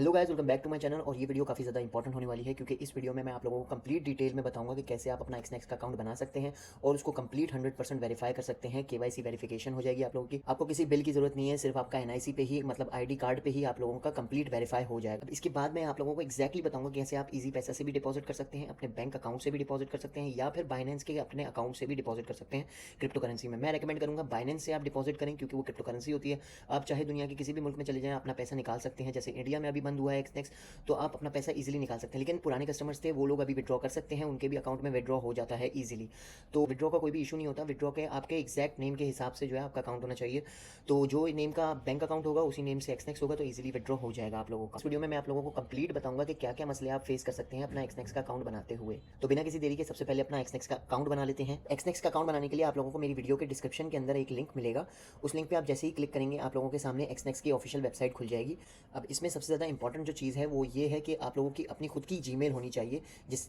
Hello guys, welcome back to my channel. और ये video काफ़ी ज़्यादा इंपॉर्टेंट होने वाली है क्योंकि इस वीडियो में मैं आप लोगों को कंप्लीट डिटेल में बताऊंगा कि कैसे आप अपना एक्सनेक्स का अकाउंट बना सकते हैं और उसको कंप्लीट 100% वेरीफाई कर सकते हैं। केवाईसी वेरिफिकेशन हो जाएगी आप लोगों की। आपको किसी बिल की जरूरत नहीं है, सिर्फ आपका एनआईसी पे ही मतलब आईडी कार्ड पे ही आप लोगों का कंप्लीट वेरीफाई हो जाएगा। अब इसके बाद मैं आप लोगों को एक्जैक्टली बताऊंगा कैसे आप ईजी पैसा से भी डिपॉजिट कर सकते हैं, अपने बैंक अकाउंट से भी डिपॉजिट कर सकते हैं, या फिर बाइनेंस के अपने अकाउंट से भी डिपॉजिट कर सकते हैं क्रिप्टो करेंसी में। मैं रेकमेंड करूंगा बाइनेंस से आप डिपॉजिट करें क्योंकि वो क्रिप्टो करेंसी होती है। आप चाहे दुनिया के किसी भी मुल्क में चले जाएं, अपना पैसा निकाल सकते हैं। जैसे इंडिया में अभी बंद हुआ है एक्सनेक्स, तो आप अपना पैसा इजीली निकाल सकते हैं। लेकिन पुराने कस्टमर्स थे, वो लोग अभी विड्रॉ कर सकते हैं, उनके भी अकाउंट में विड्रॉ हो जाता है इजीली। तो विड्रॉ का कोई भी इशू नहीं होता। विड्रॉ के आपके एग्जैक्ट नेम के हिसाब से जो है आपका अकाउंट होना चाहिए। तो जो नेम का बैंक अकाउंट होगा उसी नेम से एक्सनेक्स होगा, तो इजीली विड्रॉ हो जाएगा आप लोगों का। इस वीडियो में मैं आप लोगों को कंप्लीट बताऊंगा कि क्या क्या मसले आप फेस कर सकते हैं अपना एक्सनेक्स का अकाउंट बनाते हुए। तो बिना किसी देरी के सबसे पहले अपना एक्सनेक्स का अकाउंट बना लेते हैं। एक्सनेक्स का अकाउंट बनाने के लिए आप लोगों को मेरी वीडियो के डिस्क्रिप्शन के अंदर एक लिंक मिलेगा। उस लिंक पे आप जैसे ही क्लिक करेंगे आप लोगों के सामने एक्सनेक्स की ऑफिशियल वेबसाइट खुल जाएगी। अब इसमें सबसे ज़्यादा इंपॉर्टेंट जो चीज़ है वो ये है कि आप लोगों की अपनी खुद की जीमेल होनी चाहिए।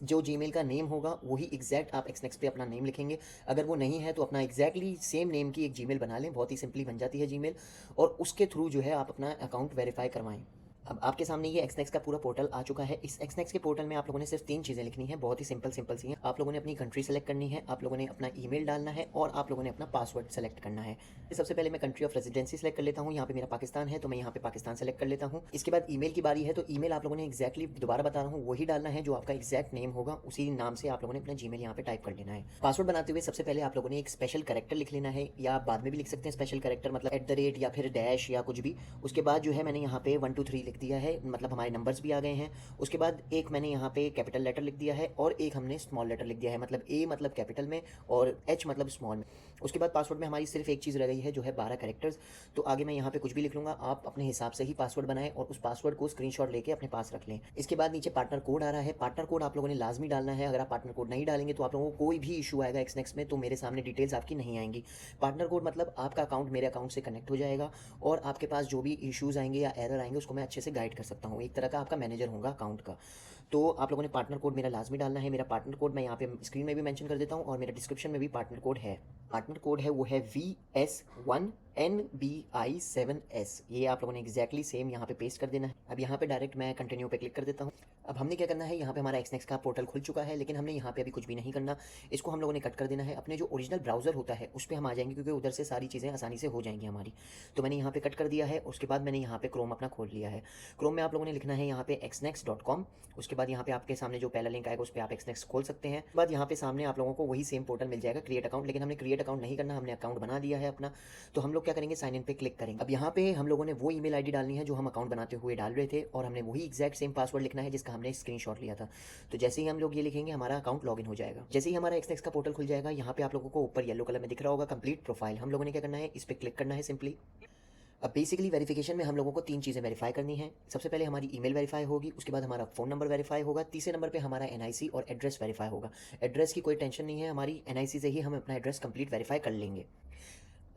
जो जीमेल का नेम होगा वही एग्जैक्ट आप एक्सनेक्स पे अपना नेम लिखेंगे। अगर वो नहीं है तो अपना एग्जैक्टली सेम नेम की एक जीमेल बना लें, बहुत ही सिंपली बन जाती है जीमेल, और उसके थ्रू जो है आप अपना अकाउंट वेरीफाई करवाएं। अब आपके सामने ये एक्सनेक्स का पूरा पोर्टल आ चुका है। इस एक्सनेक्स के पोर्टल में आप लोगों ने सिर्फ 3 चीज़ें लिखनी है, बहुत ही सिंपल सिंपल सी हैं। आप लोगों ने अपनी कंट्री सेलेक्ट करनी है, आप लोगों ने अपना ईमेल डालना है और आप लोगों ने अपना पासवर्ड सेलेक्ट करना है। सबसे पहले मैं कंट्री ऑफ रेजिडेंसी सेलेक्ट कर लेता हूँ। यहाँ पे मेरा पाकिस्तान है तो मैं यहाँ पे पाकिस्तान सेलेक्ट कर लेता हूँ। इसके बाद ईमेल की बारी है, तो ईमेल आप लोगों ने एक्जैक्टली दोबारा बता रहा हूँ वही डालना है जो आपका एक्जैक्ट नेम होगा, उसी नाम से आप लोगों ने अपना जीमेल यहाँ पे टाइप कर लेना है। पासवर्ड बनाते हुए सबसे पहले आप लोगों ने एक स्पेशल कैरेक्टर लिख लेना है, या आप बाद में भी लिख सकते हैं स्पेशल कैरेक्टर, मतलब @ या फिर डैश या कुछ भी। उसके बाद जो है मैंने यहाँ पे 1 2 3 लिख दिया है, मतलब हमारे नंबर्स भी आ गए हैं। उसके बाद एक मैंने यहाँ पे कैपिटल लेटर लिख दिया है और एक हमने स्मॉल लेटर लिख दिया है, मतलब ए मतलब कैपिटल में और एच मतलब स्मॉल में। उसके बाद पासवर्ड में हमारी सिर्फ एक चीज़ रह गई है जो है 12 कैरेक्टर्स। तो आगे मैं यहाँ पे कुछ भी लिख लूँगा, आप अपने हिसाब से ही पासवर्ड बनाएं और उस पासवर्ड को स्क्रीनशॉट लेके अपने पास रख लें। इसके बाद नीचे पार्टनर कोड आ रहा है, पार्टनर कोड आप लोगों ने लाजमी डालना है। अगर आप पार्टनर कोड नहीं डालेंगे तो आप लोगों को कोई भी इशू आएगा एक्सनेक्स में, तो मेरे सामने डिटेल्स आपकी नहीं आएंगी। पार्टनर कोड मतलब आपका अकाउंट मेरे अकाउंट से कनेक्ट हो जाएगा और आपके पास जो भी इशूज़ आएंगे या एरर आएंगे उसको मैं अच्छे से गाइड कर सकता हूँ। एक तरह का आपका मैनेजर होगा अकाउंट का। तो आप लोगों ने पार्टनर कोड मेरा लाजमी डालना है। मेरा पार्टनर कोड मैं यहाँ पे स्क्रीन में भी मेंशन कर देता हूँ और मेरे डिस्क्रिप्शन में भी पार्टनर कोड है। पार्टनर कोड है वो है VS1NBI7S। ये आप लोगों ने एक्जैक्टली सेम यहाँ पे पेस्ट कर देना है। अब यहाँ पे डायरेक्ट मैं कंटिन्यू पे क्लिक कर देता हूँ। अब हमने क्या करना है, यहाँ पे हमारा एक्सनेक्स का पोर्टल खुल चुका है, लेकिन हमने यहाँ पे अभी कुछ भी नहीं करना। इसको हम लोगों ने कट कर देना है। अपने जो ओरिजिनल ब्राउजर होता है उस पर हम आ जाएंगे क्योंकि उधर से सारी चीज़ें आसानी से हो जाएंगी हमारी। तो मैंने यहाँ पे कट कर दिया है। उसके बाद मैंने यहाँ पे क्रोम अपना खोल लिया है। क्रोम में आप लोगों ने लिखना है यहाँ पे xnext.com। उसके बाद यहाँ पे आपके सामने जो पहला लिंक आएगा उस पर आप एक्सनेक्स खोल सकते हैं। बाद यहाँ पे सामने आप लोगों को वही सेम पोर्टल मिल जाएगा, क्रिएट अकाउंट। लेकिन हमने क्रिएट अकाउंट नहीं करना, हमने अकाउंट बना दिया है अपना। तो हम लोग क्या करेंगे, साइन इन पे क्लिक करेंगे। अब यहाँ पे हम लोगों ने वो ईमेल आईडी डालनी है जो हम अकाउंट बनाते हुए डाल रहे थे, और हमने वही एग्जैक्ट सेम पासवर्ड लिखना है जिसका हमने स्क्रीनशॉट लिया था। तो जैसे ही हम लोग ये लिखेंगे हमारा अकाउंट लॉगिन हो जाएगा। जैसे ही हमारा एक्सनेक्स का पोर्टल खुल जाएगा, यहाँ पे आप लोगों को ऊपर येलो कलर में दिख रहा होगा कंप्लीट प्रोफाइल। हम लोगों ने क्या करना है, इस पर क्लिक करना है सिंपली। अब बेसिकली वेरिफिकेशन में हम लोगों को 3 चीज़ें वेरीफाई करनी है। सबसे पहले हमारी ईमेल वेरीफाई होगी, उसके बाद हमारा फ़ोन नंबर वेरीफाई होगा, तीसरे नंबर पे हमारा एनआईसी और एड्रेस वेरीफाई होगा। एड्रेस की कोई टेंशन नहीं है, हमारी एनआईसी से ही हम अपना एड्रेस कंप्लीट वेरीफाई कर लेंगे।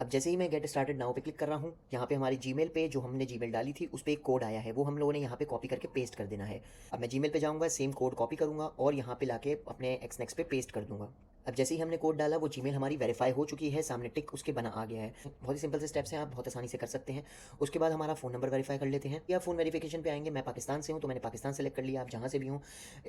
अब जैसे ही मैं गेट स्टार्टेड नाउ पे क्लिक कर रहा हूँ, यहाँ पे हमारी जीमेल पे जो हमने जीमेल डाली थी उस पर एक कोड आया है, वो हम लोगों ने यहाँ पे कॉपी करके पेस्ट कर देना है। अब मैं जीमेल पे जाऊँगा, सेम कोड कॉपी करूँगा और यहाँ पे लाके अपने एक्सनेक्स पे पेस्ट कर दूँगा। अब जैसे ही हमने कोड डाला वो जीमेल हमारी वेरीफाई हो चुकी है, सामने टिक उसके बना आ गया है। बहुत ही सिंपल से स्टेप्स हैं, आप बहुत आसानी से कर सकते हैं। उसके बाद हमारा फ़ोन नंबर वेरीफाई कर लेते हैं, या फ़ोन वेरिफिकेशन पे आएंगे। मैं पाकिस्तान से हूँ तो मैंने पाकिस्तान सेलेक्ट कर लिया। आप जहाँ से भी हों,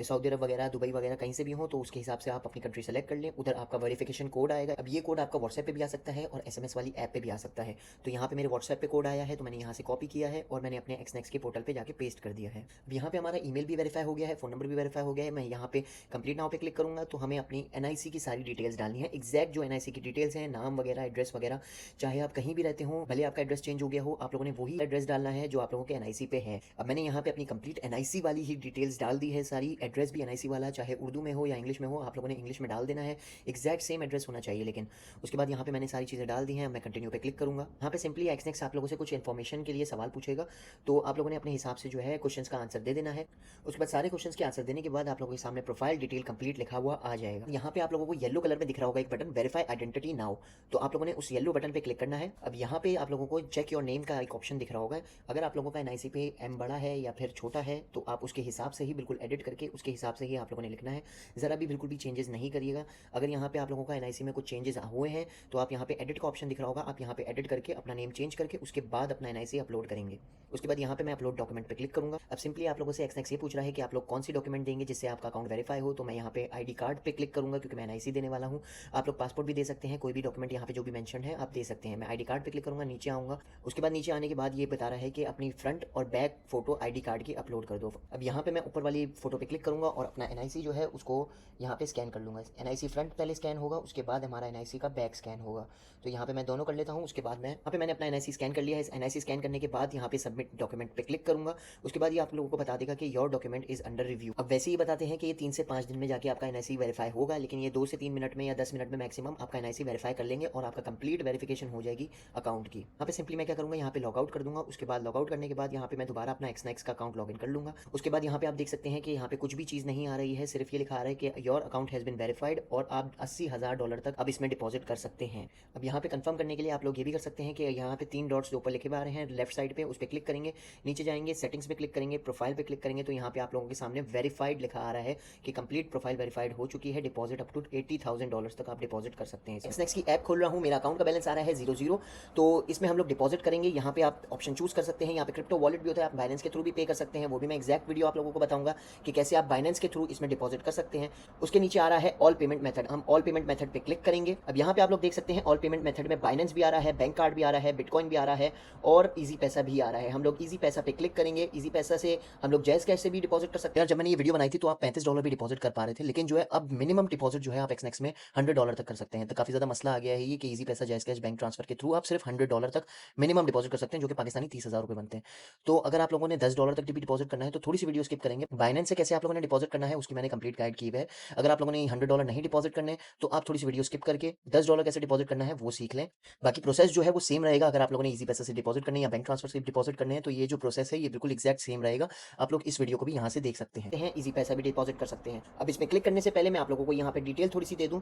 सऊदी अरब वगैरह, दुबई वगैरह कहीं से भी हों, तो उसके हिसाब से आप अपनी कंट्री सेलेक्ट कर लें। उधर आपका वेरिफिकेशन कोड आएगा। अब ये कोड आपका व्हाट्सएप पे भी आ सकता है और SMS वाली ऐप पे भी आ सकता है। तो यहाँ पे मेरे व्हाट्सएप पे कोड आया है तो मैंने यहाँ से कॉपी किया है और मैंने अपने एक्सनेक्स के पोर्टल पे जाके पेस्ट कर दिया है। अब यहाँ पे हमारा ईमेल भी वेरीफाई हो गया है, फ़ोन नंबर भी वेरीफाई हो गया है। मैं यहाँ पे कंप्लीट नाउ पे क्लिक करूँगा तो हमें अपनी एनआईसी की सारी डिटेल्स डालनी है। एग्जैक्ट जो एनआईसी की डिटेल्स हैं, नाम वगैरह, एड्रेस वगैरह, चाहे आप कहीं भी रहते हो, भले आपका एड्रेस चेंज हो गया हो, आप लोगों ने वही एड्रेस डालना है जो आप लोगों के एनआईसी पे है। अब मैंने यहाँ पे अपनी कंप्लीट एनआईसी वाली ही डिटेल्स डाल दी है सारी। एड्रेस भी एनआईसी वाला, चाहे उर्दू में हो या इंग्लिश में हो, आप लोगों ने इंग्लिश में डाल देना है। एग्जैक्ट सेम एड्रेस होना चाहिए लेकिन। उसके बाद यहाँ पे मैंने सारी चीज़ें डाल दी हैं। मैं कंटिन्यू पे क्लिक करूँगा। यहाँ पे सिंपली एक्सनेक्स आप लोगों से कुछ इन्फॉर्मेशन के लिए सवाल पूछेगा, तो आप लोगों ने अपने हिसाब से जो है क्वेश्चंस का आंसर दे देना है। उसके बाद सारे क्वेश्चंस के आंसर देने के बाद आप लोगों के सामने प्रोफाइल डिटेल कंप्लीट लिखा हुआ आ जाएगा। यहाँ पे आप लोगों को येलो कलर में दिख रहा होगा एक बटन, वेरीफाई आइडेंटिटी नाउ। तो आप लोगों ने उस येलो बटन पे क्लिक करना है। अब यहाँ पे आप लोगों को चेक योर नेम का एक ऑप्शन दिख रहा होगा। अगर आप लोगों का एनआईसी पे एम बड़ा है या फिर छोटा है तो आप उसके हिसाब से ही बिल्कुल एडिट करके उसके हिसाब से ही आप लोगों ने लिखना है। ज़रा भी बिल्कुल भी चेंजेस नहीं करिएगा। अगर यहाँ पे आप लोगों का एनआईसी में कुछ चेंजेस हुए हैं तो आप यहाँ पे एडिट का ऑप्शन दिख रहा होगा, आप यहाँ पे एडिट करके अपना नेम चेंज करके उसके बाद अपना एनआईसी अपलोड करेंगे। उसके बाद यहाँ पे मैं अपलोड डॉक्यूमेंट पे क्लिक करूंगा। अब सिंपली आप लोगों से एक्सनेक्स ये पूछ रहा है कि आप लोग कौन सी डॉक्यूमेंट देंगे जिससे आपका अकाउंट वेरीफाई हो। तो मैं यहाँ पे आईडी कार्ड पे क्लिक करूंगा क्योंकि मैं एनआईसी देने वाला हूँ। आप लोग पासपोर्ट भी दे सकते हैं, कोई भी डॉक्यूमेंट यहाँ पे जो भी मेंशन है आप दे सकते हैं। मैं आईडी कार्ड पे क्लिक करूंगा, नीचे आऊंगा। उसके बाद नीचे आने के बाद ये बता रहा है कि अपनी फ्रंट और बैक फोटो आईडी कार्ड की अपलोड कर दो। अब यहाँ पे मैं ऊपर वाली फोटो पे क्लिक करूंगा और अपना एनआईसी जो है उसको यहाँ पे स्कैन कर लूँगा। एनआईसी फ्रंट पहले स्कैन होगा, उसके बाद हमारा एनआईसी का बैक स्कैन होगा। तो यहाँ पे मैं दोनों कर लेता हूँ। उसके बाद यहाँ पे मैंने अपना एनआईसी स्कैन कर लिया है। एनआईसी स्कैन करने के बाद यहाँ पे सबमिट डॉक्यूमेंट पे क्लिक करूँगा। उसके बाद ये आप लोगों को बता देगा कि your document is under review. अब वैसे ही बताते हैं कि ये 3 से 5 दिन में जाके आपका एनआईसी वेरीफाई होगा, लेकिन ये 2 से 3 मिनट में या 10 मिनट में मैक्सिमम आपका एनआईसी वेरीफाई कर लेंगे और आपका कंप्लीट वेरिफिकेशन हो जाएगी अकाउंट की। यहाँ पे सिंपली मैं क्या करूँगा, यहाँ पे लॉग आउट कर दूंगा। उसके बाद लॉग आउट करने के बाद यहाँ पे मैं दोबारा अपना एक्सनेक्स का अकाउंट लॉग इन कर लूँगा। उसके बाद यहाँ पे आप देख सकते हैं कि यहाँ पे कुछ भी चीज़ नहीं आ रही है, सिर्फ ये लिखा आ रहा है कि your account has been verified और आप $80,000 तक अब इसमें डिपॉजिट कर सकते हैं। अब यहाँ पे कंफर्म करने के लिए आप लोग ये भी कर सकते हैं कि यहाँ पे 3 डॉट्स जो ऊपर लिखे हुए आ रहे हैं लेफ्ट साइड पे, उस पर क्लिक करेंगे, नीचे जाएंगे, सेटिंग्स पे क्लिक करेंगे, प्रोफाइल पे क्लिक करेंगे, तो यहाँ पे आप लोगों के सामने वेरीफाइड लिखा आ रहा है कि कंप्लीट प्रोफाइल वेरीफाइड हो चुकी है, डिपॉजिट अप टू $80,000 तक आप डिपॉजिट कर सकते हैं। एक्सनेक्स की ऐप खोल रहा हूँ, मेरा अकाउंट का बैलेंस आ रहा है 0, तो इसमें हम लोग डिपॉजिट करेंगे। यहाँ पे आप ऑप्शन चूज कर सकते हैं। यहाँ पे क्रिप्टो वॉलेट भी होता है, आप बाइनेंस के थ्रू भी पे कर सकते हैं। वो भी मैं एक्जैक्ट वीडियो आप लोगों को बताऊंगा कि कैसे आप बाइनेंस के थ्रू इसमें डिपॉजिट कर सकते हैं। उसके नीचे आ रहा है ऑल पेमेंट मेथड, हम ऑल पेमेंट मेथड पे क्लिक करेंगे। अब यहाँ पे आप लोग देख सकते हैं ऑल पेमेंट मेथड में बाइनेंस भी आ रहा है, बैंक कार्ड भी आ रहा है, बिटकॉइन भी आ रहा है और ईजी पैसा भी आ रहा है। हम लोग ईजी पैसा पे क्लिक करेंगे। ईजी पैसा से हम लोग जैज कैश से भी डिपॉजिट कर सकते हैं। जब मैंने ये वीडियो बनाई थी तो आप $35 भी डिपॉजिट कर पा रहे थे, लेकिन जो है अब मिनिमम डिपॉजिट जो है आप एक्सनेक्स में $100 तक कर सकते हैं। तो काफी ज्यादा मसला आ गया है ये कि ईजी पैसा, जैज कैश, बैंक ट्रांसफर के थ्रू आप सिर्फ $100 तक मिनिमम डिपॉजिट कर सकते हैं, जो कि पाकिस्तानी $30,000 बनते हैं। तो अगर आप लोगों ने $10 तक भी डिपॉजिट करना है तो थोड़ी सी वीडियो स्किप करेंगे। बाइनेंस से कैसे आप लोगों ने डिपॉजिट करना है उसकी मैंने कंप्लीट गाइड की है। अगर आप लोगों ने $100 नहीं डिपॉजिट करने तो आप थोड़ी सी वीडियो स्किप करके $10 कैसे डिपॉजिट करना है वो सीख लें। बाकी प्रोसेस जो है वो सेम रहेगा। अगर आप लोगों ने ईजी पैसा से डिपॉजिट करने या बैंक ट्रांसफर से डिपॉजिट करने हैं तो ये जो प्रोसेस है ये बिल्कुल एक्जैक्ट सेम रहेगा। आप लोग इस वीडियो को भी यहाँ से देख सकते हैं। ईजी पैसा भी डिपॉजिट कर सकते हैं। अब इसमें क्लिक करने से पहले मैं आप लोगों को यहाँ पे डिटेल थोड़ी सी दे दूँ।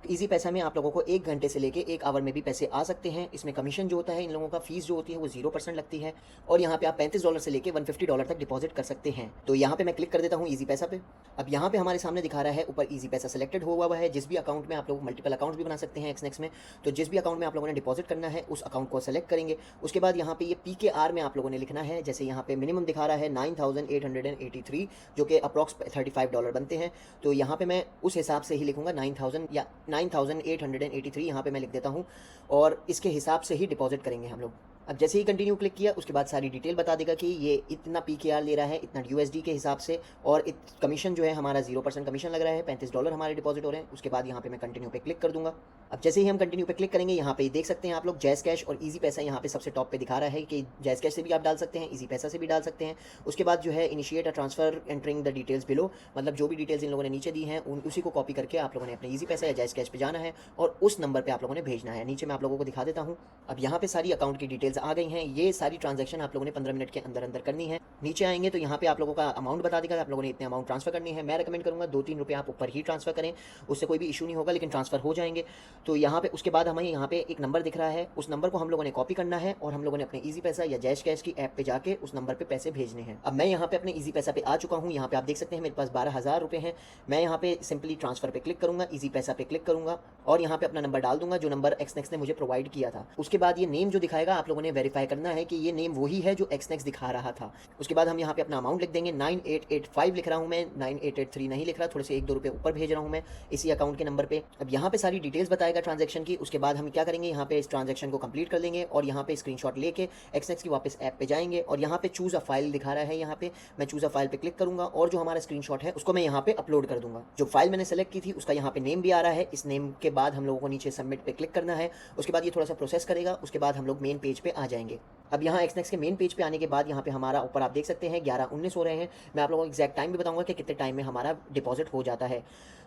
ईजी पैसा में आप लोगों को 1 घंटे से लेके 1 आवर में भी पैसे आ सकते हैं। इसमें कमीशन जो होता है इन लोगों का, फीस जो होती है वो 0% लगती है और यहाँ पे आप $35 से लेके $150 तक डिपॉजिट कर सकते हैं। तो यहाँ पे मैं क्लिक कर देता हूँ ईजी पैसा पे। अब यहाँ पे हमारे सामने दिखा रहा है ऊपर ईजी पैसा सिलेक्टेड हुआ है। जिस भी अकाउंट में आप लोग मल्टीपल अकाउंट भी बना सकते हैं एक्सनेक्स में, तो जिस भी अकाउंट में आप लोगों ने डिपॉजिट करना है उस अकाउंट को सेलेक्ट करेंगे। उसके बाद यहाँ पे ये PKR में आप लोगों ने लिखना है। जैसे यहाँ पे मिनिमम दिखा रहा है 9,883 जो कि अप्रॉक्स $35 बनते हैं। तो यहाँ पे मैं उस हिसाब से ही लिखूंगा 9,000 या 9,883 यहाँ पे मैं लिख देता हूँ और इसके हिसाब से ही डिपॉजिट करेंगे हम लोग। अब जैसे ही कंटिन्यू क्लिक किया उसके बाद सारी डिटेल बता देगा कि ये इतना PKR ले रहा है, इतना USD के हिसाब से, और कमीशन जो है हमारा 0% कमीशन लग रहा है, $35 हमारे डिपॉजिट हो रहे हैं। उसके बाद यहाँ पे मैं कंटिन्यू पे क्लिक कर दूंगा। अब जैसे ही हम कंटिन्यू पे क्लिक करेंगे यहाँ पे देख सकते हैं आप लोग जैज कैश और ईजी पैसा यहाँ पे सबसे टॉप पे दिखा रहा है कि जैज कैश से भी आप डाल सकते हैं, ईजी पैसा से भी डाल सकते हैं। उसके बाद जो है initiate a transfer entering the details below, मतलब जो भी डिटेल्स इन लोगों ने नीचे दी हैं उसी को कॉपी करके आप लोगों ने अपने ईजी पैसा या जैज कैश पे जाना है और उस नंबर पे आप लोगों ने भेजना है। नीचे मैं आप लोगों को दिखा देता हूँ। अब यहाँ पे सारी अकाउंट की डिटेल्स आ गई हैं। ये सारी ट्रांजैक्शन आप लोगों ने 15 मिनट के अंदर अंदर करनी है। नीचे आएंगे तो यहाँ पे आप लोगों का अमाउंट बता देगा, आप लोगों ने इतने अमाउंट ट्रांसफर करनी है। मैं रेकमेंड करूँगा 2-3 रुपये आप ऊपर ही ट्रांसफर करें, उससे कोई भी इशू नहीं होगा, लेकिन ट्रांसफर हो जाएंगे। तो यहाँ पे उसके बाद हमें यहाँ पे एक नंबर दिख रहा है, उस नंबर को हम लोगों ने कॉपी करना है और हम लोगों ने अपने ईजी पैसा या जैश कैश की ऐप पे जाके उस नंबर पे पैसे भेजने हैं। अब मैं यहाँ पे अपने ईजी पैसा पे आ चुका हूँ। यहाँ पे आप देख सकते हैं मेरे पास 12,000 रुपये हैं। मैं यहाँ पे सिंपली ट्रांसफर पे क्लिक करूँगा, ईजी पैसा पे क्लिक करूँगा और यहाँ पे अपना नंबर डाल दूंगा जो नंबर एक्सनेक्स ने मुझे प्रोवाइड किया था। उसके बाद ये नेम जो दिखाएगा आप लोगों ने वेरीफाई करना है कि ये नेम वही है जो एक्सनेक्स दिखा रहा था। उसके बाद हम यहाँ पे अपना अमाउंट लिख देंगे। 9885 लिख रहा हूँ मैं, 9883 नहीं लिख रहा, थोड़े से 1-2 रुपये ऊपर भेज रहा हूँ मैं इसी अकाउंट के नंबर पे। अब यहाँ पे सारी डिटेल्स बताएगा ट्रांजैक्शन की। उसके बाद हम क्या करेंगे, यहाँ पे इस ट्रांजैक्शन को कंप्लीट कर लेंगे और यहाँ पे स्क्रीनशॉट लेके एक्सनेक्स की वापस ऐप पे जाएंगे और यहाँ पे चूज अ फाइल दिखा रहा है। यहाँ पे मैं चूज अ फाइल पे क्लिक करूंगा और जो हमारा स्क्रीनशॉट है उसको मैं यहाँ पे अपलोड कर दूंगा। जो फाइल मैंने सेलेक्ट की थी उसका यहाँ पे नेम भी आ रहा है। इस नेम के बाद हम लोगों को नीचे सबमिट पे क्लिक करना है। उसके बाद ये थोड़ा सा प्रोसेस करेगा, उसके बाद हम लोग मेन पेज पे आ जाएंगे। अब यहाँ एक्सनेक्स के मेन पेज पे आने के बाद यहाँ पे हमारा ऊपर आप देख सकते हैं 11:19 हो रहे हैं। मैं आप लोगों को एग्जैक्ट टाइम भी बताऊंगा कि कितने टाइम में हमारा डिपॉजिट हो जाता है।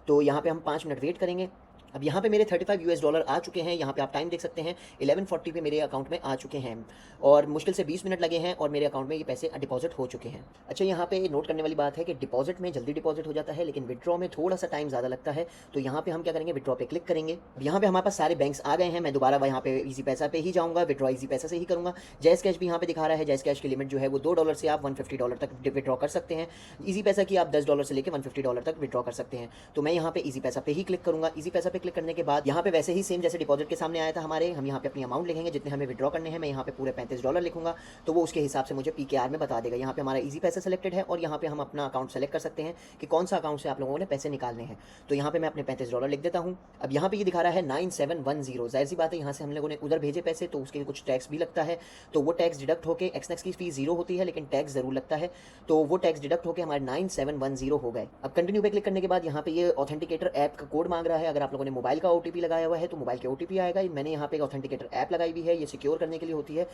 तो यहाँ पे हम 5 मिनट वेट करेंगे। अब यहाँ पे मेरे $35 आ चुके हैं। यहाँ पे आप टाइम देख सकते हैं 11:40 पे मेरे अकाउंट में आ चुके हैं और मुश्किल से 20 मिनट लगे हैं और मेरे अकाउंट में ये पैसे डिपॉजिट हो चुके हैं। अच्छा, यहाँ पे नोट करने वाली बात है कि डिपॉजिट में जल्दी डिपॉजिट हो जाता है, लेकिन विड्रॉ में थोड़ा सा टाइम ज़्यादा लगता है। तो यहाँ पे हम क्या करेंगे, विड्रॉ पे क्लिक करेंगे। यहाँ पे हमारे पास सारे बैंक्स आ गए हैं। मैं दोबारा यहाँ पे ईजी पैसा पे ही जाऊँगा, विड्रॉ ईजी पैसा से ही करूँगा। जैस कैश भी यहाँ पे दिखा रहा है। जैस कैश की लिमिट जो है वो $2 से आप $150 तक विड्रॉ कर सकते हैं। ईजी पैसा की आप $10 से लेकर $150 तक विड्रॉ कर सकते हैं। तो मैं यहाँ पे ईजी पैसा पे ही क्लिक करूँगा। ईजी पैसा पे क्लिक करने के बाद यहाँ पे वैसे ही सेम जैसे डिपॉजिट के सामने आया था हमारे, हम यहाँ पे अपनी अमाउंट लिखेंगे जितने हमें विड्रॉ करने हैं। मैं यहाँ पे पूरे $35 लिखूंगा, तो वो उसके हिसाब से मुझे PKR में बता देगा। यहाँ पे हमारा ईजी पैसा सेलेक्टेड है और यहाँ पे हम अपना अकाउंट सेलेक्ट कर सकते हैं कि कौन सा अकाउंट से आप लोगों ने पैसे निकालने हैं। तो यहाँ पे मैं अपने $35 लिख देता हूँ। अब यहाँ पे ये दिखा रहा है 9710। जाहिर सी बात है, यहाँ से हम लोगों ने उधर भेजे पैसे तो उसके कुछ टैक्स भी लगता है, तो वो टैक्स डिडक्ट होकर एक्सनेक्स की फीस 0 होती है, लेकिन टैक्स जरूर लगता है, तो वो टैक्स डिडक्ट होकर हमारे 9710 हो गए। अब कंटिन्यू पे क्लिक करने के बाद यहाँ पे ये ऑथेंटिकेटर ऐप का कोड मांग रहा है। अगर आप लोगों ने मोबाइल का OTP लगाया हुआ है तो मोबाइल के OTP आएगा। मैंने यहाँ पे एक ऑथेंटिकेटर ऐप लगाई हुई है, ये सिक्योर करने के लिए होती है,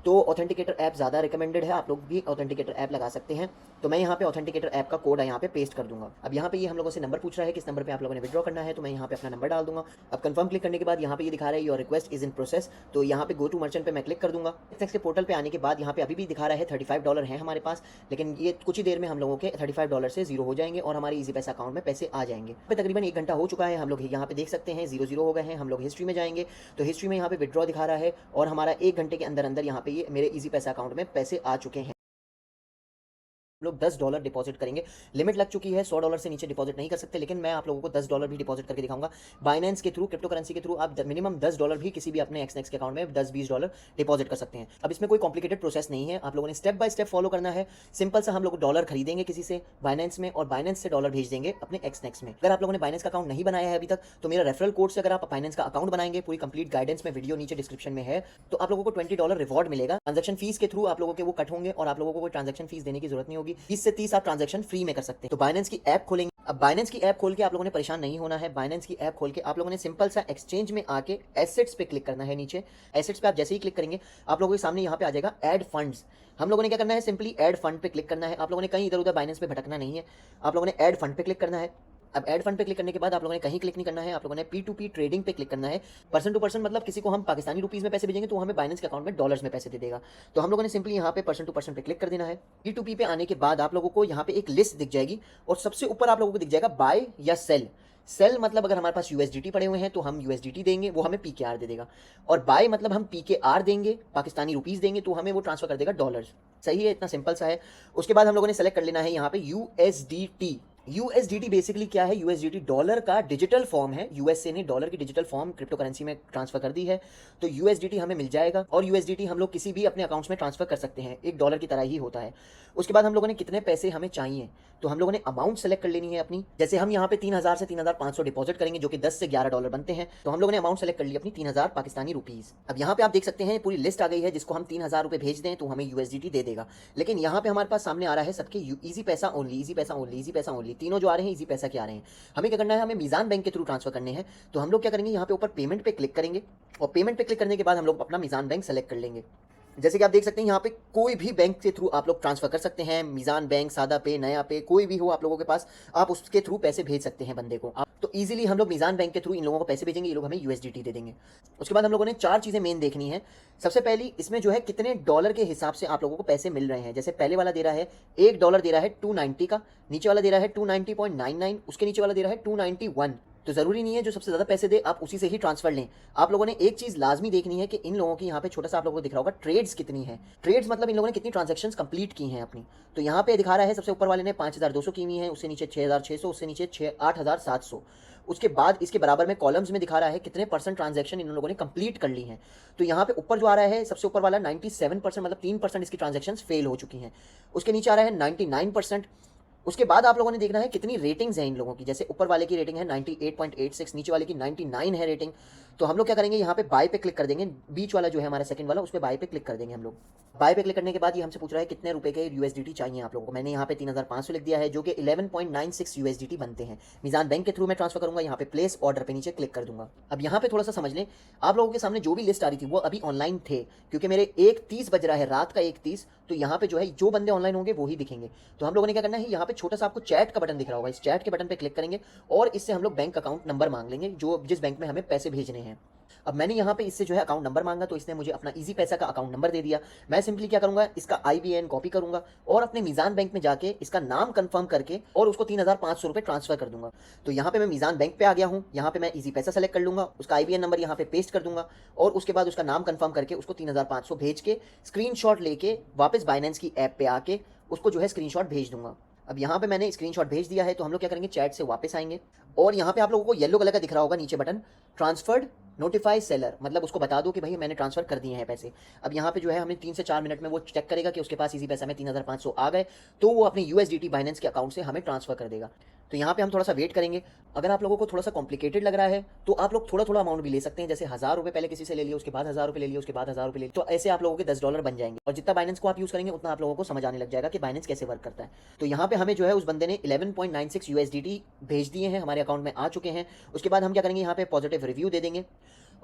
तो ऑथेंटिकेटर ऐप ज़्यादा रिकमेंडेड है। आप लोग भी ऑथेंटिकेटर ऐप लगा सकते हैं। तो मैं यहाँ पे ऑथेंटिकेटर ऐप का कोड यहाँ पे पेस्ट कर दूंगा। अब यहाँ पे ये हम लोगों से नंबर पूछ रहा है, किस नंबर पे आप लोगों ने विड्रॉ करना है, तो मैं यहाँ पे अपना नंबर डाल दूंगा। अब कंफर्म क्लिक करने के बाद यहाँ पे ये दिखा रहा है your request is in process, तो यहाँ पे गो टू मर्चेंट पे मैं क्लिक कर दूंगा। एक्सनेक्स के पोर्टल पे आने के बाद यहाँ पे अभी भी दिखा रहा है $35 है हमारे पास, लेकिन ये कुछ ही देर में हम लोगों के $35 से 0 हो जाएंगे और हमारे ईजी पैसा अकाउंट में पैसे आ जाएंगे। पे तकरीबन 1 घंटा हो चुका है। हम लोग यहाँ पे देख सकते हैं 0 हो गए हैं। हम लोग हिस्ट्री में जाएंगे तो हिस्ट्री में यहाँ पे विड्रॉ दिखा रहा है और हमारा 1 घंटे के अंदर अंदर यहाँ पे ये मेरे ईजी पैसा अकाउंट में पैसे आ चुके हैं। लोग $10 डिपॉजिट करेंगे। लिमिट लग चुकी है, $100 से नीचे डिपॉजिट नहीं कर सकते, लेकिन मैं आप लोगों को $10 भी डिपॉजिट करके दिखाऊंगा। बाइनेंस के थ्रू, क्रिप्टो करेंसी के थ्रू आप मिनिमम $10 भी किसी भी अपने एक्सनेक्स के अकाउंट में $10-20 डिपॉजिट कर सकते हैं। अब इसमें कोई कॉम्प्लिकेटेड प्रोसेस नहीं है, आप लोगों ने स्टेप बाय स्टेप फॉलो करना है। सिंपल सा हम लोग डॉलर खरीदेंगे किसी से बाइनेंस में और बाइनेंस से डॉलर भेज देंगे अपने एक्सनेक्स में। अगर आप लोगों ने बाइनेंस का अकाउंट नहीं बनाया है अभी तक, तो मेरा रेफरल कोड से अगर आप बाइनेंस का अकाउंट बनाएंगे, पूरी कंप्लीट गाइडेंस में वीडियो नीचे डिस्क्रिप्शन में है, तो आप लोगों को $20 रिवॉर्ड मिलेगा। ट्रांजेक्शन फीस के थ्रू आप लोगों के वो कट होंगे और आप लोगों को कोई ट्रांजेक्शन फीस देने की जरूरत नहीं होगी। 20 से 30 आप ट्रांजेक्शन फ्री में कर सकते हैं। तो बाइनेंस की ऐप खोलेंगे। अब बाइनेंस की ऐप खोल के आप लोगों ने परेशान नहीं होना है। बाइनेंस की ऐप खोल के आप लोगों ने सिंपल सा एक्सचेंज में आके एसेट्स पे क्लिक करना है। नीचे एसेट्स पे आप जैसे ही क्लिक करेंगे आप लोगों के सामने यहाँ पे आ जाएगा ऐड फंड्स। हम लोगों ने क्या करना है, सिंपली ऐड फंड पे क्लिक करना है। आप लोगों ने कहीं इधर उधर बाइनेंस पे भटकना नहीं है, आप लोगों ने ऐड फंड पे क्लिक करना है। अब ऐड फंड पे क्लिक करने के बाद आप लोगों ने कहीं क्लिक नहीं करना है, आप लोगों ने P2P ट्रेडिंग पे क्लिक करना है। पर्सन टू पर्सन मतलब किसी को हम पाकिस्तानी रुपीस में पैसे भेजेंगे तो हमें बाइनेंस के अकाउंट में डॉलर्स में पैसे दे देगा। तो हम लोगों ने सिंपली यहाँ पे पर्सन टू पर्सन पे क्लिक कर देना है। P2P पे आने के बाद आप लोगों को यहाँ पे एक लिस्ट दिख जाएगी और सबसे ऊपर आप लोगों को दिख जाएगा बाय या सेल। सेल मतलब अगर हमारे पास USDT पड़े हुए हैं तो हम USDT देंगे, वो हमें PKR दे देगा। और बाय मतलब हम PKR देंगे, पाकिस्तानी रुपीस देंगे, तो हमें वो ट्रांसफर कर देगा डॉलर्स। सही है, इतना सिंपल सा है। उसके बाद हम लोगों ने सेलेक्ट कर लेना है यहाँ पे USDT। USDT बेसिकली क्या है, USDT डॉलर का डिजिटल फॉर्म है। USA ने डॉलर की डिजिटल फॉर्म क्रिप्टो करेंसी में ट्रांसफर कर दी है, तो USDT हमें मिल जाएगा। और USDT हम लोग किसी भी अपने अकाउंट्स में ट्रांसफर कर सकते हैं, एक डॉलर की तरह ही होता है। उसके बाद हम लोगों ने कितने पैसे हमें चाहिए, तो हम लोगों ने अमाउंट सेलेक्ट कर लेनी है अपनी। जैसे हम यहाँ पे 3000 से 3500 डिपॉजिट करेंगे, जो कि 10 से $11 बनते हैं, तो हम लोगों ने अमाउंट सेलेक्ट कर ली अपनी 3000 पाकिस्तानी रुपीज। अब यहाँ पे आप देख सकते हैं पूरी लिस्ट आ गई है, जिसको हम 3000 रुपए भेज दें तो हमें USDT दे देगा। लेकिन यहाँ पे हमारे पास सामने आ रहा है सबके ईजी पैसा ओनली, ईजी पैसा ओनली, ईजी पैसा ओनली, तीनों जो आ रहे हैं ईजी पैसा के आ रहे हैं। हमें क्या करना है, हमें मीज़ान बैंक के थ्रू ट्रांसफर करने हैं। तो हम लोग क्या करेंगे, यहाँ पे ऊपर पेमेंट पे क्लिक करेंगे और पेमेंट पे क्लिक करने के बाद हम लोग अपना मीज़ान बैंक सेलेक्ट कर लेंगे। जैसे कि आप देख सकते हैं यहाँ पे कोई भी बैंक के थ्रू आप लोग ट्रांसफर कर सकते हैं। मीज़ान बैंक, सादा पे, नया पे, कोई भी हो आप लोगों के पास, आप उसके थ्रू पैसे भेज सकते हैं बंदे को। तो इजीली हम लोग मीज़ान बैंक के थ्रू इन लोगों को पैसे भेजेंगे, ये लोग हमें USDT दे देंगे। उसके बाद हम लोगों ने 4 चीज़ें मेन देखनी है। सबसे पहली इसमें जो है कितने डॉलर के हिसाब से आप लोगों को पैसे मिल रहे हैं। जैसे पहले वाला दे रहा है $1 दे रहा है 290 का, नीचे वाला दे रहा है 290.99, उसके नीचे वाला दे रहा है 291। तो ज़रूरी नहीं है जो सबसे ज़्यादा पैसे दे आप उसी से ही ट्रांसफर लें। आप लोगों ने एक चीज़ लाजमी देखनी है कि इन लोगों की यहाँ पे छोटा सा आप लोगों को दिख रहा होगा ट्रेड्स कितनी है। ट्रेड्स मतलब इन लोगों ने कितनी ट्रांजैक्शंस कंप्लीट की हैं अपनी। तो यहाँ पे दिखा रहा है सबसे ऊपर वाले ने 5200 की हुई है, उससे नीचे 6600, उससे नीचे 8700। उसके बाद इसके बराबर में कॉलम्स में दिखा रहा है कितने परसेंट ट्रांजैक्शन इन लोगों ने कंप्लीट कर ली हैं। तो यहाँ पे ऊपर जो आ रहा है सबसे ऊपर वाला 97% मतलब 3% इसकी ट्रांजैक्शंस फेल हो चुकी हैं। उसके नीचे आ रहा है 99%। उसके बाद आप लोगों ने देखना है कितनी रेटिंग्स हैं इन लोगों की। जैसे ऊपर वाले की रेटिंग है 98.86, नीचे वाले की 99 है रेटिंग। तो हम लोग क्या करेंगे, यहाँ पे बाय पे क्लिक कर देंगे, बीच वाला जो है हमारा सेकंड वाला, उस पे बाय पे क्लिक कर देंगे हम लोग। बाय पे क्लिक करने के बाद ये हमसे पूछ रहा है कितने रुपए के यूएसडीटी चाहिए आप लोगों को। मैंने यहाँ पे 3500 लिख दिया है, जो कि 11.96 यूएसडीटी बनते हैं। मीज़ान बैंक के थ्रू मैं ट्रांसफर करूंगा, यहाँ पे प्लेस ऑर्डर पे नीचे क्लिक कर दूंगा। अब यहाँ पे थोड़ा सा समझ लें, आप लोगों के सामने जो भी लिस्ट आ रही थी वो अभी ऑनलाइन थे, क्योंकि मेरे 1:30 बज रहा है, रात का 1:30, तो यहाँ पे जो है जो बंदे ऑनलाइन होंगे वो ही दिखेंगे। तो हम लोगों ने क्या करना है, यहाँ पे छोटा सा आपको चैट का बटन दिख रहा होगा, इस चैट के बटन पे क्लिक करेंगे और इससे हम लोग बैंक अकाउंट नंबर मांग लेंगे, जो जिस बैंक में हमें पैसे भेजने हैं। अब मैंने यहाँ पे इससे जो है अकाउंट नंबर मांगा, तो इसने मुझे अपना इजी पैसा का अकाउंट नंबर दे दिया। मैं सिंपली क्या करूंगा, इसका IBAN कॉपी करूंगा और अपने मीज़ान बैंक में जाके इसका नाम कंफर्म करके और उसको 3500 रुपये ट्रांसफर कर दूंगा। तो यहाँ पे मैं मीज़ान बैंक पे आ गया हूँ, यहाँ पे मैं इजी पैसा सेलेक्ट कर लूंगा, उसका IBAN नंबर यहाँ पे पेस्ट कर दूंगा और उसके बाद उसका नाम कंफर्म करके उसको 3500 भेज के स्क्रीनशॉट लेके वापस बाइनेंस की ऐप पे आके उसको जो है स्क्रीनशॉट भेज दूंगा। अब यहाँ पे मैंने स्क्रीनशॉट भेज दिया है, तो हम लोग क्या करेंगे, चैट से वापस आएंगे और यहाँ पे आप लोगों को येलो कलर का दिख रहा होगा नीचे बटन, ट्रांसफर्ड नोटिफाई सेलर, मतलब उसको बता दो कि भाई मैंने ट्रांसफर कर दिए हैं पैसे। अब यहाँ पे जो है हमें 3 से 4 मिनट में वो चेक करेगा कि उसके पास इसी पैसा में 3500 आ गए, तो वो अपने यूएसडीटी बाइनेंस के अकाउंट से हमें ट्रांसफर कर देगा। तो यहाँ पे हम थोड़ा सा वेट करेंगे। अगर आप लोगों को थोड़ा सा कॉम्प्लिकेटेड लग रहा है तो आप लोग थोड़ा थोड़ा अमाउंट भी ले सकते हैं, जैसे 1000 रुपये पहले किसी से ले लिया, उसके बाद 1000 रुपये ले लिया, उसके बाद 1000 रुपये ले लिया, तो ऐसे आप लोगों के $10 बन जाएंगे। और जितना बाइनेंस को आप यूज़ करेंगे उतना आप लोगों को समझ आने लग जाएगा कि बाइनेंस कैसे वर्क करता है। तो यहाँ पे हमें जो है उस बंदे ने 11.96 यूएसडीटी भेज दिए हैं, हमारे अकाउंट में आ चुके हैं। उसके बाद हम क्या करेंगे, यहाँ पे पॉजिटिव रिव्यू दे देंगे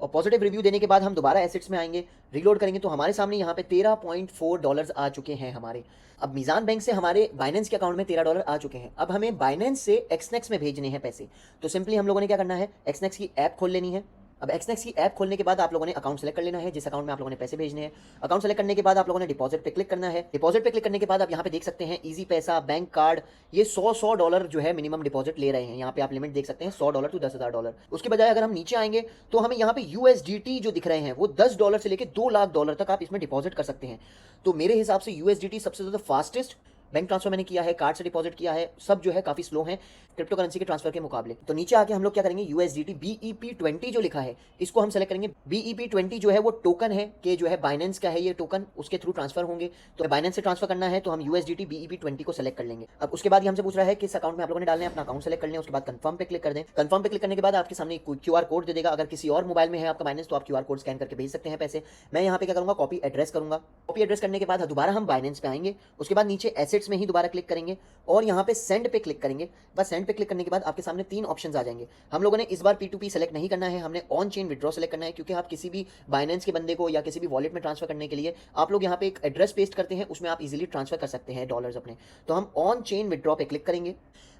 और पॉजिटिव रिव्यू देने के बाद हम दोबारा एसेट्स में आएंगे, रीलोड करेंगे तो हमारे सामने यहाँ पे $13.4 आ चुके हैं हमारे। अब मीज़ान बैंक से हमारे बाइनेंस के अकाउंट में $13 आ चुके हैं। अब हमें बाइनेंस से एक्सनेक्स में भेजने हैं पैसे, तो सिंपली हम लोगों ने क्या करना है, एक्सनेक्स की ऐप खोल लेनी है। अब एक्सनेक्स की ऐप खोलने के बाद आप लोगों ने अकाउंट सेलेक्ट कर लेना है, जिस अकाउंट में आप लोगों ने पैसे भेजने हैं। अकाउंट सेलेक्ट करने के बाद आप लोगों ने डिपॉजिट पे क्लिक करना है। डिपॉजिट पे क्लिक करने के बाद आप यहाँ पे देख सकते हैं इजी पैसा, बैंक कार्ड, ये $100 जो है मिनिमम डिपॉजिट ले रहे हैं। यहाँ पे आप लिमिट देख सकते हैं $100 to $10,000। उसके बजाय अगर हम नीचे आएंगे तो हमें यहाँ पे यूएसडीटी जो दिख रहे हैं वो $10 से लेकर $2 लाख तक आप इसमें डिपॉजिट कर सकते हैं। तो मेरे हिसाब से यूएसडीटी सबसे ज़्यादा फास्टेस्ट बैंक ट्रांसफर मैंने किया है, कार्ड से डिपॉजिट किया है, सब जो है काफ़ी स्लो है क्रिप्टो करेंसी के ट्रांसफर के मुकाबले। तो नीचे आके हम लोग क्या करेंगे, यूएसडीटी BEP20 जो लिखा है इसको हम सेलेक्ट करेंगे। BEP20 जो है वो टोकन है कि जो है बाइनेंस का है, ये टोकन उसके थ्रू ट्रांसफर होंगे। तो बाइनेंस से ट्रांसफर करना है तो हम यूएसडीटी BEP20 को सेलेक्ट कर लेंगे। अब उसके बाद ये हमसे पूछ रहा है किस अकाउंट में आप लोगों ने डालना है, अपना अकाउंट सेलेक्ट कर लें। उसके बाद कंफर्म पे क्लिक कर दें। कंफर्म पे क्लिक करने के बाद आपके सामने QR कोड दे देगा। अगर किसी और मोबाइल में है आपका बाइनेंस तो आप QR कोड स्कैन करके भेज सकते हैं पैसे। मैं यहाँ पे क्या करूँगा, कॉपी एड्रेस करूँगा। कॉपी एड्रेस करने के बाद दोबारा हम बाइनेंस पे आएंगे। उसके बाद नीचे एसेट्स में ही दोबारा क्लिक करेंगे और यहाँ पे सेंड पे क्लिक करेंगे। बस सेंड पे क्लिक करने के बाद आपके सामने 3 ऑप्शंस आ जाएंगे। हम लोगों ने इस बार P2P सेलेक्ट नहीं करना है, हमने ऑन चेन विड्रॉ सेलेक्ट करना है, क्योंकि आप किसी भी बाइनेंस के बंदे को या किसी भी वॉलेट में ट्रांसफर करने के लिए आप लोग यहाँ पे एक एड्रेस पेस्ट करते हैं, उसमें आप इजीली ट्रांसफर कर सकते हैं डॉलर्स अपने। तो हम ऑन चेन विड्रॉ पे क्लिक करेंगे।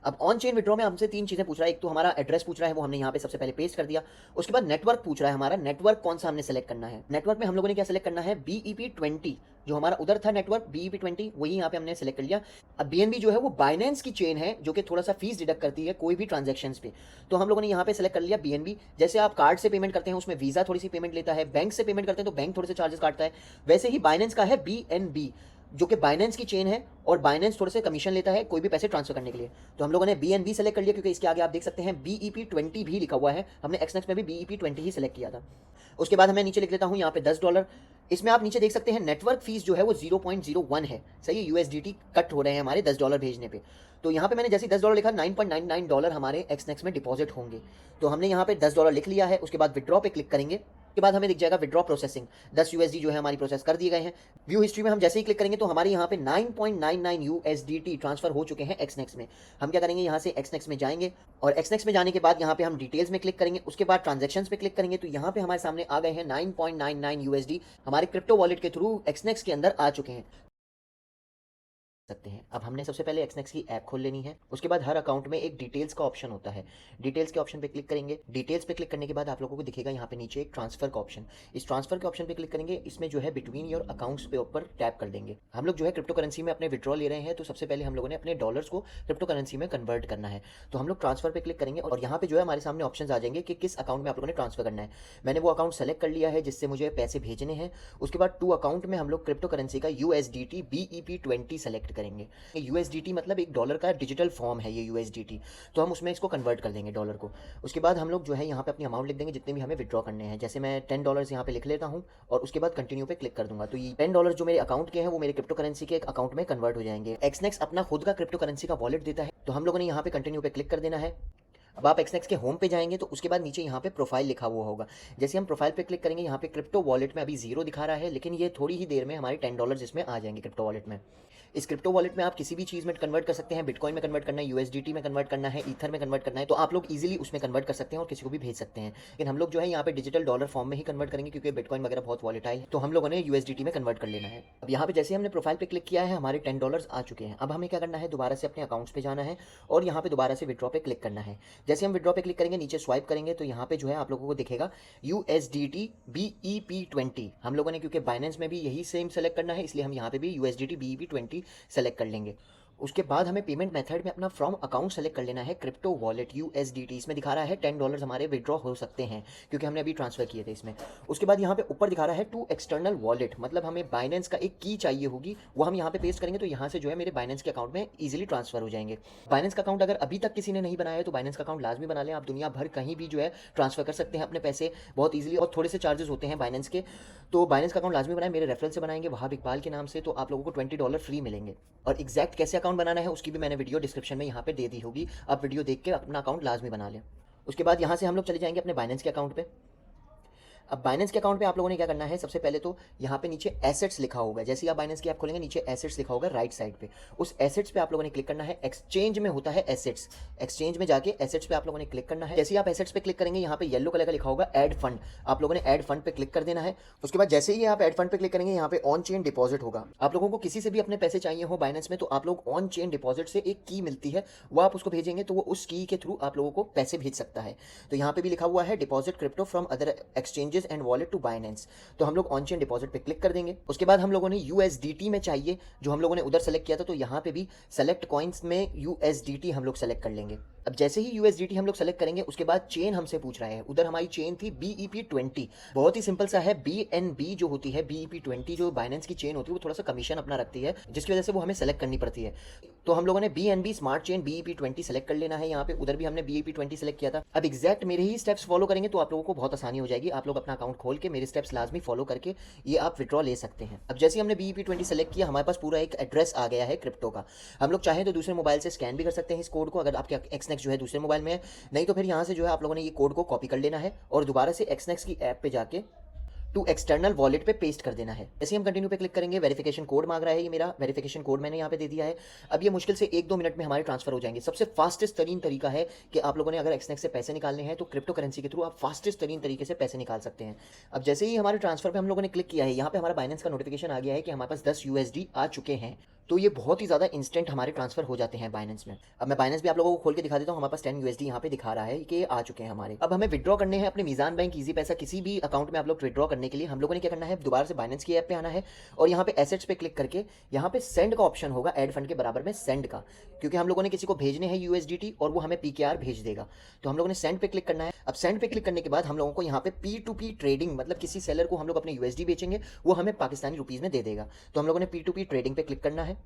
अब ऑन चेन विड्रॉ में हमसे 3 चीज़ें पूछ रहा है, एक तो हमारा एड्रेस पूछ रहा है, वो हमने यहाँ पे सबसे पहले पेस्ट कर दिया। उसके बाद नेटवर्क पूछ रहा है, हमारा नेटवर्क कौन सा हमने सेलेक्ट करना है। नेटवर्क में हम लोगों ने क्या सेलेक्ट करना है, BEP20 जो हमारा उधर था नेटवर्क BEP20, वही यहाँ पे हमने सेलेक्ट कर लिया। अब BNB जो है वो बाइनेंस की चेन है जो कि थोड़ा सा फीस डिडक्ट करती है कोई भी ट्रांजेक्शन्स पे, तो हम लोगों ने यहाँ पे सेलेक्ट कर लिया BNB। जैसे आप कार्ड से पेमेंट करते हैं उसमें वीज़ा थोड़ी सी पेमेंट लेता है, बैंक से पेमेंट करते हैं तो बैंक थोड़े से चार्जेस काटता है, वैसे ही बाइनेंस का है BNB जो कि बाइनेंस की चेन है और बाइनेंस थोड़े से कमीशन लेता है कोई भी पैसे ट्रांसफर करने के लिए। तो हम लोगों ने BNB सेलेक्ट कर लिया, क्योंकि इसके आगे आप देख सकते हैं BEP20 भी लिखा हुआ है, हमने एक्सनेक्स में भी BEP20 ही सेलेक्ट किया था। उसके बाद मैं नीचे लिख लेता हूँ यहाँ पे $10। इसमें आप नीचे देख सकते हैं नेटवर्क फीस जो है वो 0.01 है, सही है, USDT कट हो रहे हैं हमारे $10 भेजने पे। तो यहाँ पे मैंने जैसे $10 लिखा, $9.99 हमारे एक्सनेक्स में डिपॉजिट होंगे। तो हमने यहाँ पे $10 लिख लिया है। उसके बाद विड्रॉ पे क्लिक करेंगे, उसके बाद हमें दिख जाएगा विड्रॉ प्रोसेसिंग, 10 USD जो है हमारी प्रोसेस कर दिए गए हैं। व्यू हिस्ट्री में हम जैसे ही क्लिक करेंगे तो हमारे यहाँ पे 9.99 USDT ट्रांसफर हो चुके हैं एक्सनेक्स में। हम क्या करेंगे, यहाँ से एक्सनेक्स में जाएंगे और एक्सनेक्स में जाने के बाद यहाँ पे हम डिटेल्स में क्लिक करेंगे। उसके बाद ट्रांजेक्शन्स पे क्लिक करेंगे तो यहाँ पे हमारे सामने आ गए हैं 9.99 USD हमारे क्रिप्टो वॉलेट के थ्रू एक्सनेक्स के अंदर आ चुके हैं सकते हैं। अब हमने सबसे पहले एक्सनेक्स की ऐप खोल लेनी है। उसके बाद हर अकाउंट में एक डिटेल्स का ऑप्शन होता है, डिटेल्स के ऑप्शन पे क्लिक करेंगे। डिटेल्स पे क्लिक करने के बाद आप लोगों को दिखेगा यहाँ पे नीचे एक ट्रांसफर का ऑप्शन, इस ट्रांसफर के ऑप्शन पे क्लिक करेंगे। इसमें जो है बिटवीन योर अकाउंट्स पे ऊपर टैप कर देंगे। हम लोग जो है क्रिप्टो करेंसी में अपने विड्रॉ ले रहे हैं, तो सबसे पहले हम लोगों ने अपने डॉलर्स को क्रिप्टो करेंसी में कन्वर्ट करना है। तो हम लोग ट्रांसफर पे क्लिक करेंगे और यहाँ पे जो है हमारे सामने ऑप्शन आ जाएंगे कि किस अकाउंट में आप लोगों ने ट्रांसफर करना है। मैंने वो अकाउंट सेलेक्ट कर लिया है जिससे मुझे पैसे भेजने हैं। उसके बाद टू अकाउंट में हम लोग क्रिप्टो करेंसी का USDT BEP20 सेलेक्ट करेंगे। USDT मतलब एक डॉलर का डिजिटल फॉर्म है ये USDT, तो हम उसमें इसको कन्वर्ट कर देंगे डॉलर को। उसके बाद हम लोग जो है यहाँ पे अपनी अमाउंट लिख देंगे जितने भी हमें विड्रॉ करने हैं। जैसे मैं $10 यहाँ पे लिख लेता हूँ और उसके बाद कंटिन्यू पे क्लिक कर दूंगा। तो ये $10 जो मेरे अकाउंट के हैं वो मेरे क्रिप्टो करेंसी के एक अकाउंट में कन्वर्ट हो जाएंगे। एक्सनेक्स अपना खुद का क्रिप्टो करेंसी का वॉलेट देता है, तो हम लोगों ने यहाँ पे कंटिन्यू पे क्लिक कर देना है। अब आप एक्सनेक्स के होम पे जाएंगे तो उसके बाद नीचे यहाँ पे प्रोफाइल लिखा हुआ होगा। जैसे हम प्रोफाइल पे क्लिक करेंगे, यहाँ पे क्रिप्टो वॉलेट में अभी जीरो दिखा रहा है, लेकिन ये थोड़ी ही देर में हमारे $10 इसमें आ जाएंगे क्रिप्टो वॉलेट में। इस क्रिप्टो वॉलेट में आप किसी भी चीज़ में कन्वर्ट कर सकते हैं। बिटकॉइन में कन्वर्ट करना है, यूएसडीटी में कन्वर्ट करना है, ईथर में कन्वर्ट करना है, तो आप लोग इजीली उसमें कन्वर्ट कर सकते हैं और किसी को भी भेज सकते हैं। लेकिन हम लोग जो है यहाँ पे डिजिटल डॉलर फॉर्म में ही कन्वर्ट करेंगे, क्योंकि बिटकॉइन वगैरह बहुत वॉलेटाइल है, तो हम लोगों ने यूएसडीटी में कन्वर्ट कर लेना है। अब यहाँ पे जैसे हमने प्रोफाइल पे क्लिक किया है, हमारे $10 आ चुके हैं। अब हमें क्या करना है, दोबारा से अपने अकाउंट्स पे जाना है और यहाँ पे दोबारा से विड्रॉ पे क्लिक करना है। जैसे हम विड्रॉ पे क्लिक करेंगे, नीचे स्वाइप करेंगे तो यहाँ पे जो है आप लोगों को दिखेगा USDT BEP20। हम लोगों ने क्योंकि बाइनेंस में भी यही सेम सेलेक्ट करना है, इसलिए हम यहाँ पे भी USDT BEP20 सेलेक्ट कर लेंगे। उसके बाद हमें पेमेंट मेथड में अपना फ्रॉम अकाउंट सेलेक्ट कर लेना है। क्रिप्टो वॉलेट USDT इसमें दिखा रहा है $10 हमारे विड्रॉ हो सकते हैं, क्योंकि हमने अभी ट्रांसफर किए थे इसमें। उसके बाद यहाँ पे ऊपर दिखा रहा है टू एक्सटर्नल वॉलेट, मतलब हमें बाइनेंस का एक की चाहिए होगी, वो हम यहाँ पे पेस्ट करेंगे तो यहाँ से जो है मेरे बाइनेंस के अकाउंट में ईजिली ट्रांसफर हो जाएंगे। बाइनेंस का अकाउंट अगर अभी तक किसी ने नहीं बनाया है तो बाइनेंस का अकाउंट लाजमी बना लें। आप दुनिया भर कहीं भी जो है ट्रांसफर कर सकते हैं अपने पैसे बहुत ईजिली, और थोड़े से चार्जेस होते हैं बाइनेंस के, तो बाइनेंस का अकाउंट लाजमी बनाएं। मेरे रेफरल से बनाएंगे वहाब इकबाल के नाम से, तो आप लोगों को $20 फ्री मिलेंगे। और एग्जैक्ट कैसे अकाउंट बनाना है उसकी भी मैंने वीडियो डिस्क्रिप्शन में यहाँ पे दे दी होगी, आप वीडियो देख के अपना अकाउंट लाजमी बना लें। उसके बाद यहाँ से हम लोग चले जाएंगे अपने बाइनेंस के अकाउंट पे। अब बाइनेंस के अकाउंट पे आप लोगों ने क्या करना है, सबसे पहले तो यहाँ पे नीचे एसेट्स लिखा होगा। जैसे ही आप बाइनेंस की ऐप खोलेंगे, नीचे एसेट्स लिखा होगा राइट साइड पे, उस एसेट्स पे आप लोगों ने क्लिक करना है। एक्सचेंज में होता है एसेट्स, एक्सचेंज में जाके एसेट्स पे आप लोगों ने क्लिक करना है। जैसे ही आप एसेट्स पे क्लिक करेंगे, यहाँ पे येलो कलर का लिखा होगा ऐड फंड, आप लोगों ने ऐड फंड पे क्लिक कर देना है। उसके बाद जैसे ही आप ऐड फंड पे क्लिक करेंगे, यहाँ पे ऑन चेन डिपॉजिट होगा। आप लोगों को किसी से भी अपने पैसे चाहिए हो बाइनेंस में, तो आप लोग ऑन चेन डिपॉजिट से एक की मिलती है, वो आप उसको भेजेंगे तो वो उस की के थ्रू आप लोगों को पैसे भेज सकता है। तो यहाँ पे भी लिखा हुआ है deposit crypto from other exchanges and wallet to Binance, तो हम लोग ऑन चेन डिपॉजिट पे क्लिक कर देंगे। उसके बाद हम लोगों ने USDT में चाहिए, जो हम लोगों ने उधर सेलेक्ट किया था, तो यहाँ पे भी सेलेक्ट कॉइन्स में USDT हम लोग सेलेक्ट कर लेंगे। अब जैसे ही USDT हम लोग सेलेक्ट करेंगे, उसके बाद चेन हमसे पूछ रहा है। उधर हमारी चेन थी BEP20, बहुत ही सिंपल सा है। BNB जो होती है, BEP20 जो बाइनेंस की चेन होती है, वो थोड़ा सा कमीशन अपना रखती है, जिसकी वजह से वो हमें सेलेक्ट करनी पड़ती है। तो हम लोगों ने BNB smart chain BEP20 select कर लेना है यहाँ पे। उधर भी हमने BEP20 सेलेक्ट किया था। अब एग्जैक्ट मेरे ही स्टेप्स फॉलो करेंगे तो आप लोगों को बहुत आसानी हो जाएगी। आप लोग अपना अकाउंट खोल के मेरे स्टेप्स लाजमी फॉलो करके ये आप विड्रॉ ले सकते हैं। अब जैसे हमने BEP20 सेलेक्ट किया, हमारे पास पूरा एक एड्रेस आ गया है क्रिप्टो का। हम लोग चाहें तो दूसरे मोबाइल से स्कैन भी कर सकते हैं इस कोड को, अगर आपके एक्सनेक्स जो है दूसरे मोबाइल में है। नहीं तो फिर यहाँ से जो है आप लोगों ने ये कोड को कॉपी कर लेना है और दोबारा से एक्सनेक्स की ऐप पे जाके टू एक्सटर्नल वॉलेट पे पेस्ट कर देना है। जैसे हम कंटिन्यू पे क्लिक करेंगे, वेरिफिकेशन कोड मांग रहा है, ये मेरा वेरिफिकेशन कोड मैंने यहाँ पे दे दिया है। अब ये मुश्किल से 1-2 मिनट में हमारे ट्रांसफर हो जाएंगे। सबसे फास्टेस्ट तरीन तरीका है कि आप लोगों ने अगर एक्सनेक्स से पैसे निकालने हैं तो क्रिप्टो करेंसी के थ्रू आप फास्टेस्ट तरीन तरीके से पैसे निकाल सकते हैं। अब जैसे ही हमारे ट्रांसफर पे हम लोगों ने क्लिक किया है, यहाँ पे हमारा बाइनेंस का नोटिफिकेशन आ गया है कि हमारे पास 10 USD आ चुके हैं। तो ये बहुत ही ज़्यादा इंस्टेंट हमारे ट्रांसफर हो जाते हैं बाइनेंस में। अब मैं बाइनेंस भी आप लोगों को खोल के दिखा देता हूँ। हमारे पास 10 USD यहाँ पे दिखा रहा है कि आ चुके हैं हमारे। अब हमें विड्रॉ करने हैं अपने मीज़ान बैंक ईजी पैसा किसी भी अकाउंट में आप लोग विड्रॉ करने के लिए हम लोगों ने क्या करना है, दोबारा से बाइनेंस की ऐप पे आना है और यहाँ पे एसेट्स पे क्लिक करके यहाँ पे सेंड का ऑप्शन होगा, ऐड फंड के बराबर में सेंड का, क्योंकि हम लोगों ने किसी को भेजने हैं USDT और वो हमें PKR भेज देगा। तो हम लोगों ने सेंड पे क्लिक करना है। अब सेंड पे क्लिक करने के बाद हम लोगों को यहाँ पे P2P ट्रेडिंग, मतलब किसी सेलर को हम लोग अपने USD बेचेंगे, वो हमें पाकिस्तानी रुपीज़ में दे देगा। तो हम लोगों ने P2P ट्रेडिंग पे क्लिक करना है।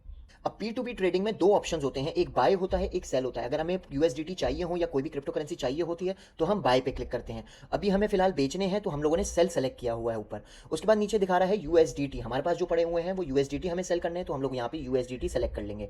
अब P2P ट्रेडिंग में 2 ऑप्शंस होते हैं, एक बाय होता है, एक सेल होता है। अगर हमें USDT चाहिए हो या कोई भी क्रिप्टो करेंसी चाहिए होती है तो हम बाय पे क्लिक करते हैं। अभी हमें फिलहाल बेचने हैं तो हम लोगों ने सेल सेलेक्ट किया हुआ है ऊपर। उसके बाद नीचे दिखा रहा है USDT, हमारे पास जो पड़े हुए हैं वो USDT हमें सेल करने हैं, तो हम लोग यहाँ पे USDT सेलेक्ट कर लेंगे।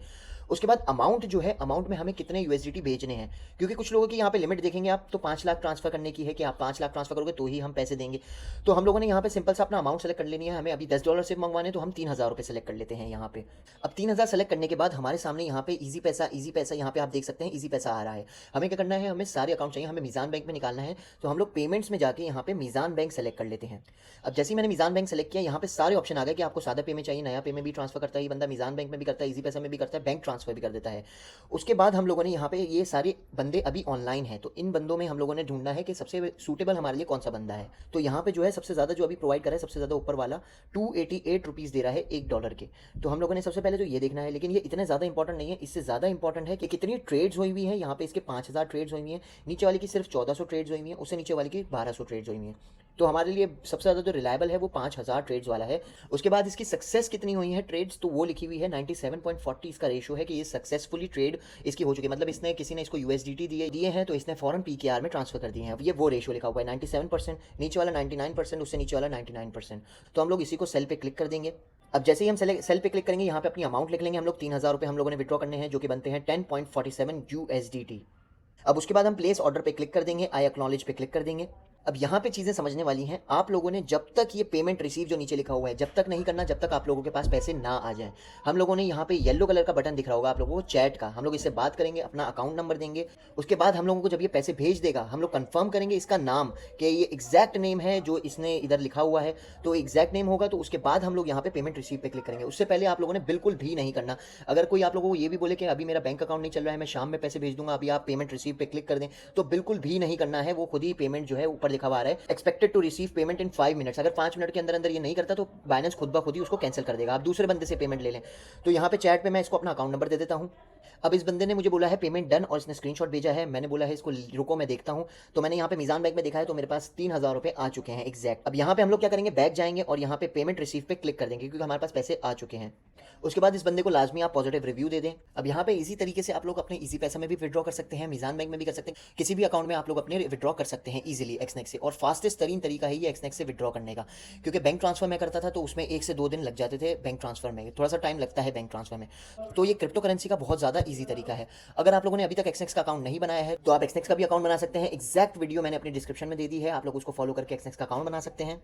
उसके बाद अमाउंट जो है, अमाउंट में हमें कितने USDT भेजने हैं, क्योंकि कुछ लोगों की यहाँ पे लिमिट देखेंगे आप, तो 5 लाख ट्रांसफर करने की है कि आप 5 लाख ट्रांसफर करोगे तो ही हम पैसे देंगे। तो हम लोगों ने यहाँ पे सिंपल सा अपना अमाउंट सेलेक्ट कर लेनी है। हमें अभी $10 से मंगवाने, तो हम 3000 रुपये सेलेक्ट कर लेते हैं यहाँ पे। अब 3000 सेलेक्ट करने के बाद हमारे सामने यहाँ पे ईजी पैसा यहाँ पे आप देख सकते हैं ईजी पैसा आ रहा है। हमें क्या करना है, हमें सारे अकाउंट चाहिए, हमें मीज़ान बैंक में निकालना है, तो हम लोग पेमेंट्स में जाके यहाँ पे मीज़ान बैंक सेलेक्ट कर लेते हैं। अब जैसे ही मैंने मीज़ान बैंक सेलेक्ट किया, यहाँ पे सारे ऑप्शन आ गए कि आपको सादा पे में चाहिए, नया पे में भी ट्रांसफर करता है ये बंदा, मीज़ान बैंक में भी करता है, ईजी पैसा में भी करता है, बैंक ट्रांसफर भी कर देता है। उसके बाद हम लोगों ने यहाँ पे ये सारे बंदे अभी ऑनलाइन हैं, तो इन बंदों में हम लोगों ने ढूंढना है कि सबसे सूटेबल हमारे लिए कौन सा बंदा है। तो यहाँ पे जो है सबसे ज़्यादा जो अभी प्रोवाइड कर रहा है, सबसे ज़्यादा ऊपर वाला 288 रुपीज़ दे रहा है $1 के। तो हम लोगों ने सबसे पहले तो ये देखना है, लेकिन ये इतने ज़्यादा इंपॉर्टेंट नहीं है। इससे ज़्यादा इंपॉर्टेंट है कि कितनी ट्रेड्स हुई हुई है। यहाँ पे इसके 5000 ट्रेड्स हुई हुई हैं, नीचे वाली की सिर्फ 1400 ट्रेड्स हुई हुई हैं, उससे नीचे वाली की 1200 ट्रेड्स हुई हुई हैं। तो हमारे लिए सबसे ज़्यादा जो रिलायबल है वो 5000 ट्रेड्स वाला है। उसके बाद इसकी सक्सेस कितनी हुई है ट्रेड्स, तो वो लिखी हुई है 97.40 इसका रेशो है कि ये सक्सेसफुली ट्रेड इसकी हो चुकी है। मतलब इसने किसी ने इसको USDT दिए हैं तो इसने फॉरन PKR में ट्रांसफर कर दिए हैं। ये वो रेशो लिखा हुआ है 97%, नीचे वाला 99%, उससे नीचे वाला 99%। तो हम लोग इसी को सेल पे क्लिक कर देंगे। अब जैसे ही हम सेल पे क्लिक करेंगे, यहाँ पे अपनी अमाउंट लिख लेंगे। हम लोग 3000 रुपये हम लोगों ने विड्रॉ करने हैं, जो कि बनते हैं 10.47 USDT। अब उसके बाद हम प्लेस ऑर्डर पे क्लिक कर देंगे, आई एक्नॉलेज पे क्लिक कर देंगे। अब यहाँ पे चीज़ें समझने वाली हैं। आप लोगों ने जब तक ये पेमेंट रिसीव जो नीचे लिखा हुआ है, जब तक नहीं करना जब तक आप लोगों के पास पैसे ना आ जाएं। हम लोगों ने यहाँ पे येलो कलर का बटन दिख रहा होगा आप लोगों को चैट का, हम लोग इससे बात करेंगे, अपना अकाउंट नंबर देंगे। उसके बाद हम लोगों को जब ये पैसे भेज देगा, हम लोग कंफर्म करेंगे इसका नाम, कि ये एग्जैक्ट नेम है जो इसने इधर लिखा हुआ है, तो एग्जैक्ट नेम होगा। तो उसके बाद हम लोग यहाँ पे पेमेंट रिसीव पे क्लिक करेंगे। उससे पहले आप लोगों ने बिल्कुल भी नहीं करना। अगर कोई आप लोगों को ये भी बोले कि अभी मेरा बैंक अकाउंट नहीं चल रहा है, मैं शाम में पैसे भेज दूंगा, अभी आप पेमेंट रिसीव पे क्लिक कर दें, तो बिल्कुल भी नहीं करना है। वो खुद ही पेमेंट जो है ऊपर लिखा हुआ आ रहा है, expected to receive payment in 5 minutes. अगर 5 मिनट के अंदर अंदर ये नहीं करता तो बाइनेंस खुद ब खुद ही उसको कैंसिल कर देगा, आप दूसरे बंदे से पेमेंट ले लें। तो यहाँ पे चैट पे मैं इसको अपना अकाउंट नंबर दे देता हूँ। अब इस बंदे ने मुझे बोला है पेमेंट डन और इसने स्क्रीनशॉट भेजा है। मैंने बोला है इसको रुको मैं देखता हूँ। तो मैंने यहाँ पे मीज़ान बैंक में देखा है, तो मेरे पास 3000 रुपये आ चुके हैं एग्जैक्ट। अब यहाँ पे हम लोग क्या करेंगे, बैक जाएंगे और यहाँ पे पेमेंट रिसीव पे क्लिक कर देंगे, क्योंकि हमारे पास पैसे आ चुके हैं। उसके बाद इस बंदे को लाजमी आप पॉजिटिव रिव्यू दे दें। अब यहाँ पे इसी तरीके से आप लोग अपने इजी पैसा में भी विड्रॉ कर सकते हैं, मीज़ान बैंक में भी कर सकते हैं, किसी भी अकाउंट में आप लोग अपने विड्रॉ कर सकते हैं इजीली एक्सनेक्स से। और फास्टेस्ट तरीन तरीका है ये एक्सनेक्स से विड्रॉ करने का, क्योंकि बैंक ट्रांसफर में करता था तो उसमें 1 से 2 दिन लग जाते थे। बैंक ट्रांसफर में थोड़ा सा टाइम लगता है बैंक ट्रांसफर में, तो ये क्रिप्टो करेंसी का बहुत ज़्यादा ईजी तरीका है। अगर आप लोगों ने अभी तक एक्सनेक्स का अकाउंट नहीं बनाया है तो आप एक्सनेक्स का भी अकाउंट बना सकते हैं। एग्जैक्ट वीडियो मैंने अपनी डिस्क्रिप्शन में दे दी है, आप लोग उसको फॉलो करके एक्सनेक्स का अकाउंट बना सकते हैं।